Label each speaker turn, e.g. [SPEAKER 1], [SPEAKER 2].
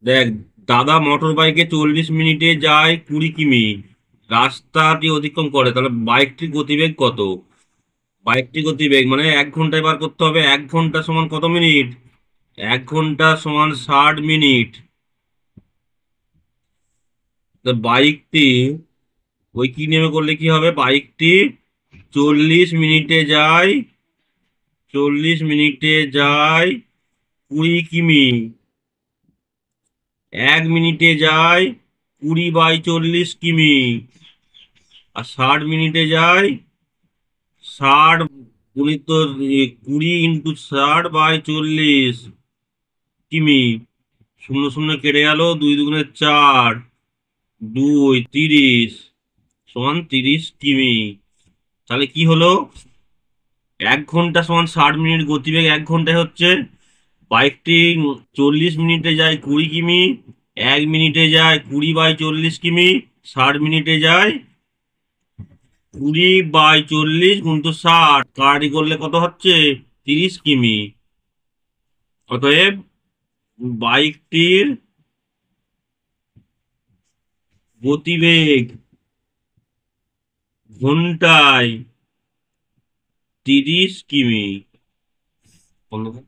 [SPEAKER 1] দেখ, দাদা মোটর বাইকে 40 মিনিটে যায় 20 কিমি, রাস্তাটি অতিক্রম করে, তাহলে বাইকটির গতিবেগ কত? বাইকটির গতিবেগ মানে 1 ঘন্টায় বার করতে হবে। 1 ঘন্টা সমান কত মিনিট? 1 ঘন্টা সমান 60 মিনিট। তা বাইকটি ওই কি নেমে করলে কি হবে? বাইকটি 40 মিনিটে যায়, 20 মিনিটে যায় 20 কিমি, 1 মিনিটে যায় 20/40 কিমি, আর 60 মিনিটে যায় 60 গুণিত 20 × 60/40 কিমি। শূন্য শূন্য কেটে গেল, 2 × 2 = 4, 30 সমান 30 কিমি। তাহলে কি হলো? 1 ঘন্টা সমান 60 মিনিট, গতিবেগ 1 ঘন্টায় হচ্ছে। বাইকটি 40 মিনিটে যায় 20 কিমি, 1 মিনিটে যায় 20/40 কিমি, 60 মিনিটে যায় 20/40 × 60, কাটাকাটি করলে কত হচ্ছে? 30 কিমি। অতএব বাইকটির গতিবেগ ঘন্টায় 30 কিমি। বন্ধ কর।